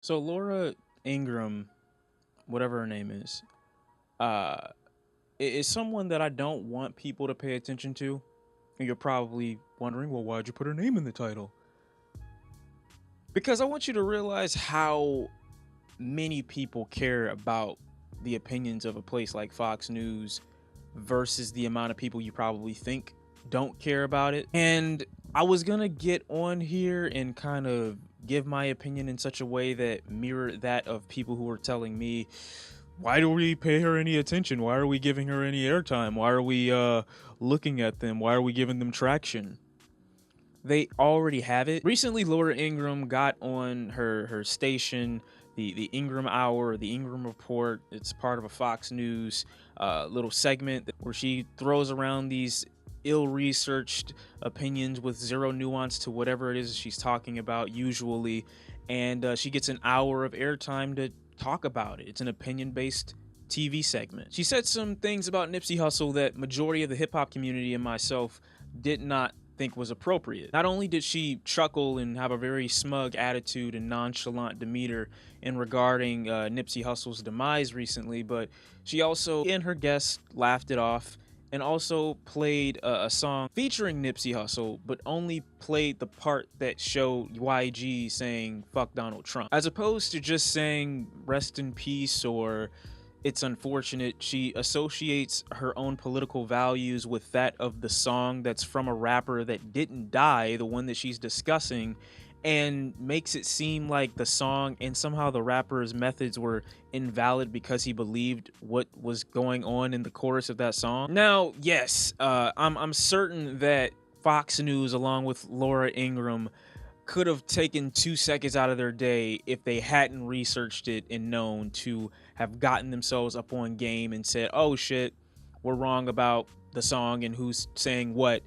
So Laura Ingraham, whatever her name is, uh, is someone that I don't want people to pay attention to. And you're probably wondering, well, why'd you put her name in the title? Because I want you to realize how many people care about the opinions of a place like Fox News versus the amount of people you probably think don't care about it. And I was gonna get on here and kind of give my opinion in such a way that mirrored that of people who were telling me, why do we pay her any attention? Why are we giving her any airtime? Why are we looking at them? Why are we giving them traction? They already have it. Recently, Laura Ingraham got on her station, the Ingraham Hour, the Ingraham Report. It's part of a Fox News little segment where she throws around these ill-researched opinions with zero nuance to whatever it is she's talking about usually, and she gets an hour of airtime to talk about it. It's an opinion-based TV segment. She said some things about Nipsey Hussle that majority of the hip-hop community and myself did not think was appropriate. Not only did she chuckle and have a very smug attitude and nonchalant demeanor in regarding Nipsey Hussle's demise recently, but she also and her guests laughed it off and also played a song featuring Nipsey Hussle, but only played the part that showed YG saying fuck Donald Trump, as opposed to just saying rest in peace or it's unfortunate. She associates her own political values with that of the song that's from a rapper that didn't die, the one that she's discussing, and makes it seem like the song and somehow the rapper's methods were invalid because he believed what was going on in the chorus of that song. Now, yes, I'm certain that Fox News, along with Laura Ingraham, could have taken 2 seconds out of their day if they hadn't researched it and known to have gotten themselves up on game and said, oh shit, we're wrong about the song and who's saying what.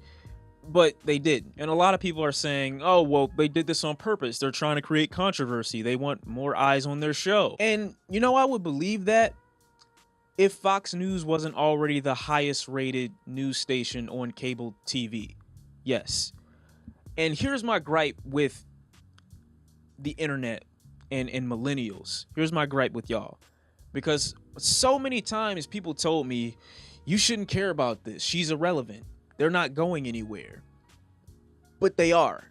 But they didn't. And a lot of people are saying, oh, well, they did this on purpose. They're trying to create controversy. They want more eyes on their show. And, I would believe that if Fox News wasn't already the highest rated news station on cable TV. Yes. And here's my gripe with the internet and millennials. Here's my gripe with y'all. Because so many times people told me, you shouldn't care about this. She's irrelevant. They're not going anywhere. But they are.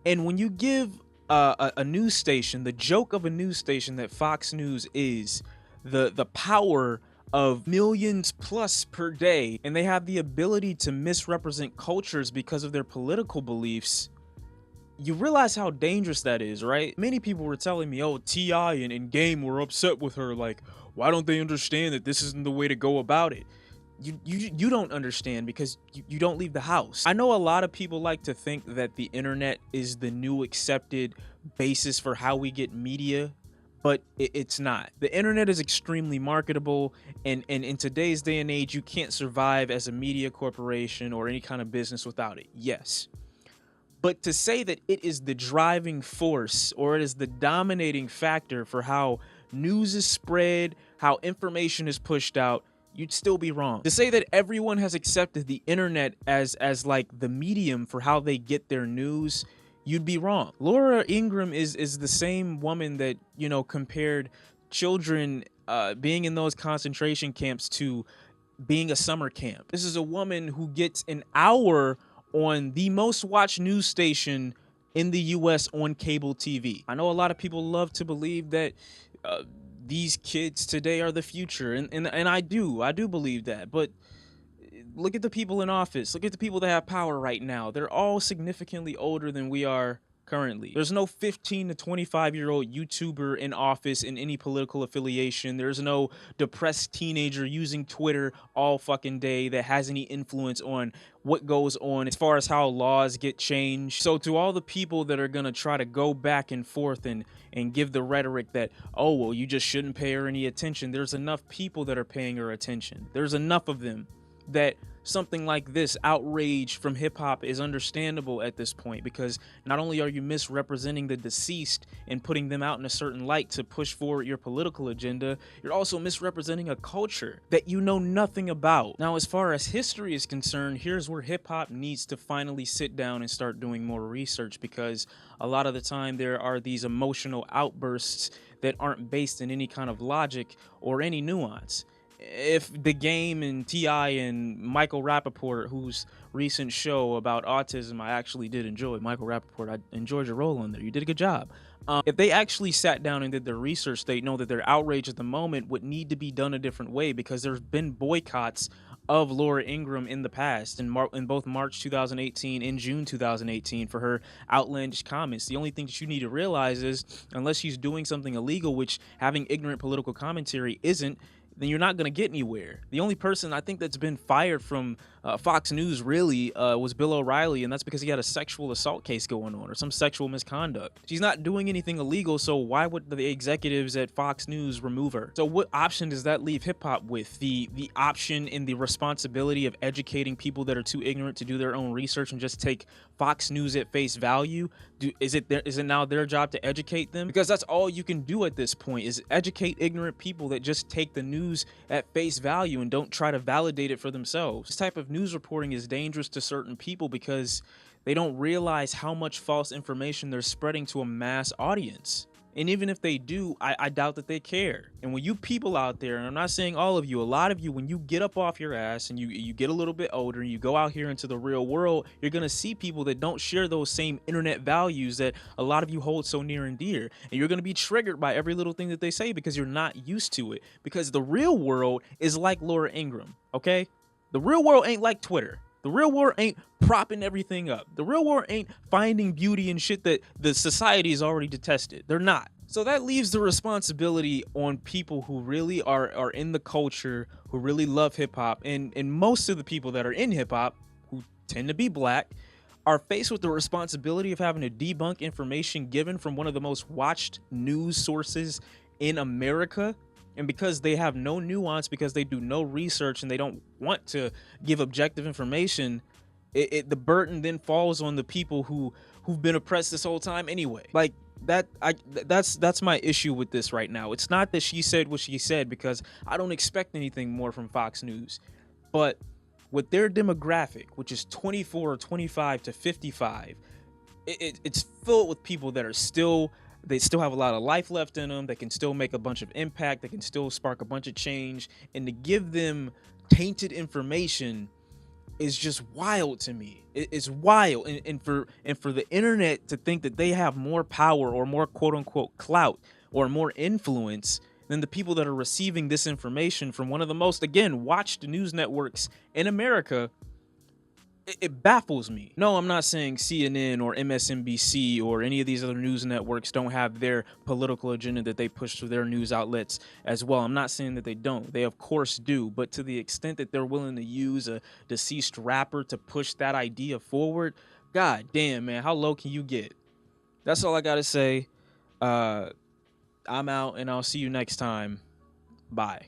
And when you give a news station, the joke of a news station that Fox News is, the power of millions plus per day, and they have the ability to misrepresent cultures because of their political beliefs, you realize how dangerous that is, right? Many people were telling me, oh, T.I. and Game were upset with her. Like, why don't they understand that this isn't the way to go about it? You don't understand because you don't leave the house. I know a lot of people like to think that the internet is the new accepted basis for how we get media, but it's not. The internet is extremely marketable, and in today's day and age, you can't survive as a media corporation or any kind of business without it. Yes. But to say that it is the driving force or it is the dominating factor for how news is spread, how information is pushed out, you'd still be wrong. To say that everyone has accepted the internet as like the medium for how they get their news, you'd be wrong. Laura Ingraham is the same woman that, compared children being in those concentration camps to being a summer camp. This is a woman who gets an hour on the most watched news station in the US on cable TV. I know a lot of people love to believe that these kids today are the future, and I do believe that, but look at the people in office. Look at the people that have power right now. They're all significantly older than we are currently. There's no 15 to 25-year-old YouTuber in office in any political affiliation. There's no depressed teenager using Twitter all fucking day that has any influence on what goes on as far as how laws get changed. So to all the people that are gonna try to go back and forth and give the rhetoric that, oh, well, you just shouldn't pay her any attention, there's enough people that are paying her attention. There's enough of them that something like this, outrage from hip hop, is understandable at this point, because not only are you misrepresenting the deceased and putting them out in a certain light to push forward your political agenda, you're also misrepresenting a culture that you know nothing about. Now, as far as history is concerned, here's where hip hop needs to finally sit down and start doing more research, because a lot of the time there are these emotional outbursts that aren't based in any kind of logic or any nuance. If The Game and T.I. and Michael Rapaport, whose recent show about autism I actually did enjoy, Michael Rapaport, I enjoyed your role on there. You did a good job. If they actually sat down and did their research, they know that their outrage at the moment would need to be done a different way, because there's been boycotts of Laura Ingraham in the past, in both March 2018 and June 2018, for her outlandish comments. The only thing that you need to realize is, unless she's doing something illegal, which having ignorant political commentary isn't, then you're not going to get anywhere. The only person I think that's been fired from Fox News really was Bill O'Reilly, and that's because he had a sexual assault case going on, or some sexual misconduct. She's not doing anything illegal, so why would the executives at Fox News remove her? So what option does that leave hip-hop with? The option and the responsibility of educating people that are too ignorant to do their own research and just take Fox News at face value? Is it now their job to educate them? Because that's all you can do at this point, is educate ignorant people that just take the news at face value and don't try to validate it for themselves. This type of news reporting is dangerous to certain people because they don't realize how much false information they're spreading to a mass audience. And even if they do, I doubt that they care. And when you people out there, and I'm not saying all of you, a lot of you, when you get up off your ass and you get a little bit older and you go out here into the real world, you're going to see people that don't share those same internet values that a lot of you hold so near and dear. And you're going to be triggered by every little thing that they say because you're not used to it. Because the real world is like Laura Ingraham, okay? The real world ain't like Twitter. The real world ain't propping everything up. The real world ain't finding beauty in shit that the society has already detested. They're not. So that leaves the responsibility on people who really are in the culture, who really love hip hop, and most of the people that are in hip hop, who tend to be black, are faced with the responsibility of having to debunk information given from one of the most watched news sources in America. And because they have no nuance, because they do no research and they don't want to give objective information, the burden then falls on the people who've been oppressed this whole time anyway. Like that's my issue with this right now. It's not that she said what she said, because I don't expect anything more from Fox News. But with their demographic, which is 24 or 25 to 55, it's filled with people that are they still have a lot of life left in them, that can still make a bunch of impact, that can still spark a bunch of change. And to give them tainted information is just wild to me. It's wild. And for the internet to think that they have more power or more quote unquote clout or more influence than the people that are receiving this information from one of the most, again, watched news networks in America, it baffles me. No, I'm not saying CNN or MSNBC or any of these other news networks don't have their political agenda that they push to their news outlets as well. I'm not saying that they don't. They of course do. But to the extent that they're willing to use a deceased rapper to push that idea forward, god damn, man, how low can you get? That's all I gotta say. I'm out, and I'll see you next time. Bye.